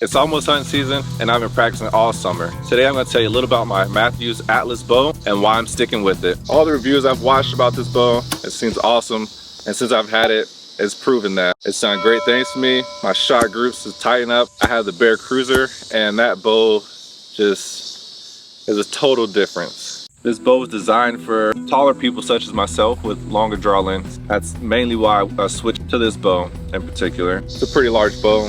It's almost hunting season and I've been practicing all summer. Today I'm going to tell you a little about my Mathews Atlas bow and why I'm sticking with it. All the reviews I've watched about this bow, it seems awesome, and since I've had it, it's proven that. It's done great things for me. My shot groups is tighten up. I have the Bear Cruiser and that bow just is a total difference. This bow is designed for taller people such as myself with longer draw lengths. That's mainly why I switched to this bow in particular. It's a pretty large bow,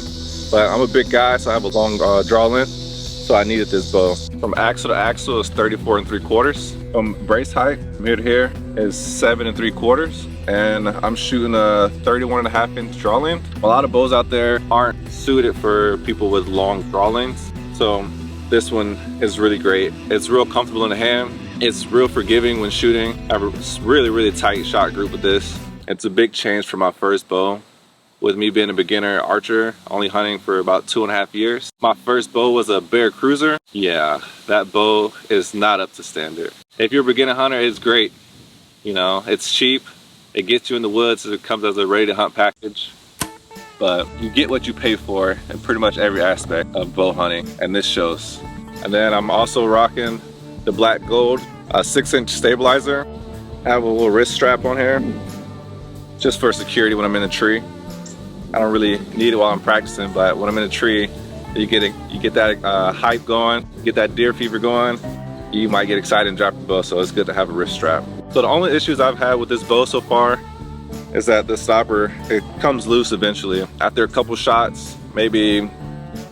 but I'm a big guy, so I have a long draw length, so I needed this bow. From axle to axle is 34 3/4. From brace height, from here to here, is 7 3/4. And I'm shooting a 31.5 inch draw length. A lot of bows out there aren't suited for people with long draw lengths, so this one is really great. It's real comfortable in the hand. It's real forgiving when shooting. I have a really tight shot group with this. It's a big change from my first bow. With me being a beginner archer, only hunting for about 2.5 years. My first bow was a Bear Cruiser. Yeah, that bow is not up to standard. If you're a beginner hunter, it's great. You know, it's cheap. It gets you in the woods. It comes as a ready to hunt package. But you get what you pay for in pretty much every aspect of bow hunting, and this shows. And then I'm also rocking the black gold 6-inch stabilizer. I have a little wrist strap on here just for security when I'm in a tree. I don't really need it while I'm practicing, but when I'm in a tree, you get that hype going, you get that deer fever going. You might get excited and drop the bow, so it's good to have a wrist strap. So the only issues I've had with this bow so far is that the stopper, it comes loose eventually. After a couple shots, maybe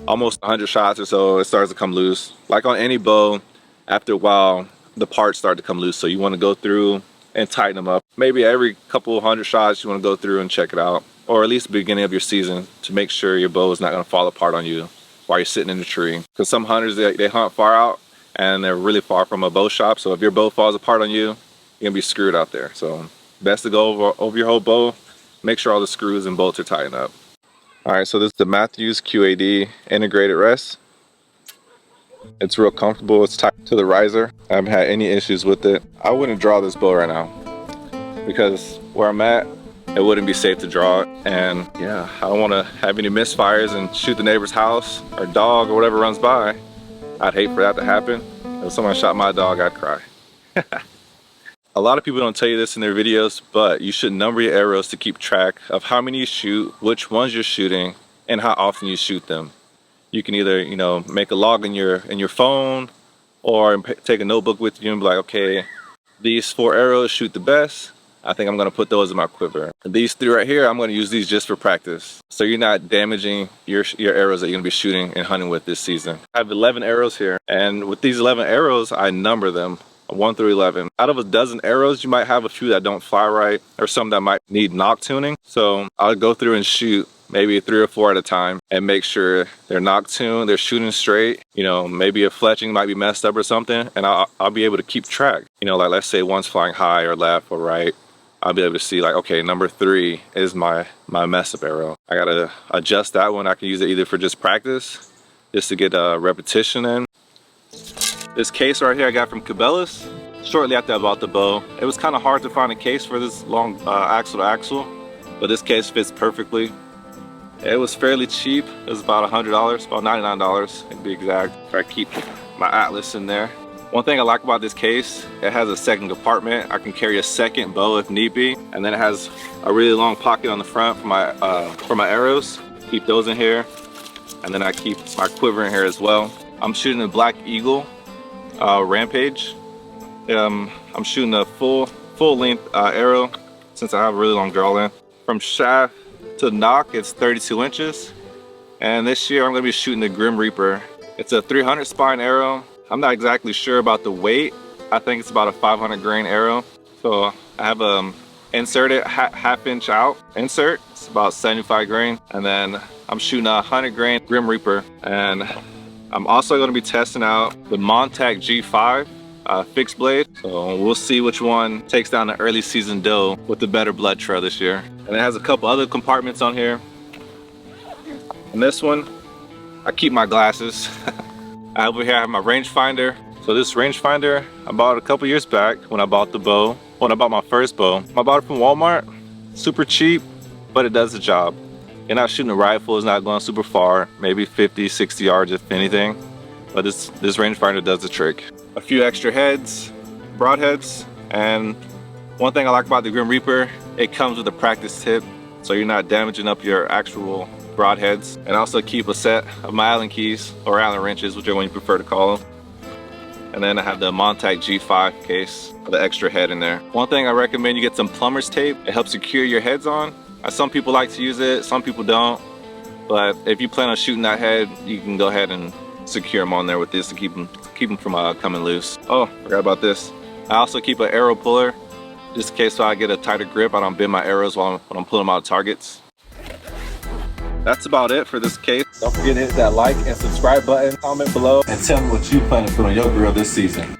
almost 100 shots or so, it starts to come loose. Like on any bow, after a while, the parts start to come loose, so you want to go through and tighten them up. Maybe every couple 100 shots, you want to go through and check it out, or at least the beginning of your season, to make sure your bow is not going to fall apart on you while you're sitting in the tree. Because some hunters, they hunt far out and they're really far from a bow shop, so if your bow falls apart on you, you're gonna be screwed out there. So best to go over your whole bow, make sure all the screws and bolts are tightened up. All right, so this is the Mathews QAD integrated rest. It's real comfortable, it's tight to the riser. I haven't had any issues with it. I wouldn't draw this bow right now because where I'm at, it wouldn't be safe to draw it. And yeah, I don't want to have any misfires and shoot the neighbor's house or dog or whatever runs by. I'd hate for that to happen. If someone shot my dog, I'd cry. A lot of people don't tell you this in their videos, but you should number your arrows to keep track of how many you shoot, which ones you're shooting, and how often you shoot them. You can either, you know, make a log in your phone, or take a notebook with you and be like, okay, these 4 arrows shoot the best. I think I'm gonna put those in my quiver. And these 3 right here, I'm gonna use these just for practice. So you're not damaging your arrows that you're gonna be shooting and hunting with this season. I have 11 arrows here, and with these 11 arrows, I number them 1 through 11. Out of a dozen arrows, you might have a few that don't fly right, or some that might need knock tuning. So I'll go through and shoot maybe 3 or 4 at a time and make sure they're knock tuned, they're shooting straight. You know, maybe a fletching might be messed up or something, and I'll be able to keep track. You know, like let's say one's flying high or left or right. I'll be able to see like, okay, number 3 is my mess up arrow. I gotta adjust that one. I can use it either for just practice, just to get a repetition in. This case right here I got from Cabela's shortly after I bought the bow. It was kind of hard to find a case for this long axle to axle, but this case fits perfectly. It was fairly cheap. It was about $100, about $99 to be exact. I keep my Atlas in there. One thing I like about this case, it has a second compartment. I can carry a second bow if need be, and then it has a really long pocket on the front for my arrows. Keep those in here, and then I keep my quiver in here as well. I'm shooting a Black Eagle Rampage. I'm shooting a full length arrow since I have a really long draw length. From shaft to nock, it's 32 inches, and this year I'm going to be shooting the Grim Reaper. It's a 300 spine arrow. I'm not exactly sure about the weight. I think it's about a 500 grain arrow. So I have inserted half inch out insert. It's about 75 grain. And then I'm shooting a 100 grain Grim Reaper. And I'm also going to be testing out the Montag G5 fixed blade. So we'll see which one takes down the early season doe with the better blood trail this year. And it has a couple other compartments on here. And this one, I keep my glasses. Over here I have my rangefinder. So this rangefinder I bought a couple years back when I bought the bow, when I bought my first bow. I bought it from Walmart, super cheap, but it does the job. You're not shooting a rifle, it's not going super far, maybe 50, 60 yards if anything. But this rangefinder does the trick. A few extra heads, broadheads, and one thing I like about the Grim Reaper, it comes with a practice tip, so you're not damaging up your actual broadheads. And also keep a set of my Allen keys, or Allen wrenches, whichever one you prefer to call them. And then I have the Montag G5 case with the extra head in there. One thing I recommend, you get some plumber's tape. It helps secure your heads on. Some people like to use it, some people don't. But if you plan on shooting that head, you can go ahead and secure them on there with this to keep them from coming loose. Oh, forgot about this. I also keep an arrow puller, just in case so I get a tighter grip. I don't bend my arrows when I'm pulling them out of targets. That's about it for this case. Don't forget to hit that like and subscribe button, comment below, and tell me what you plan to put on your grill this season.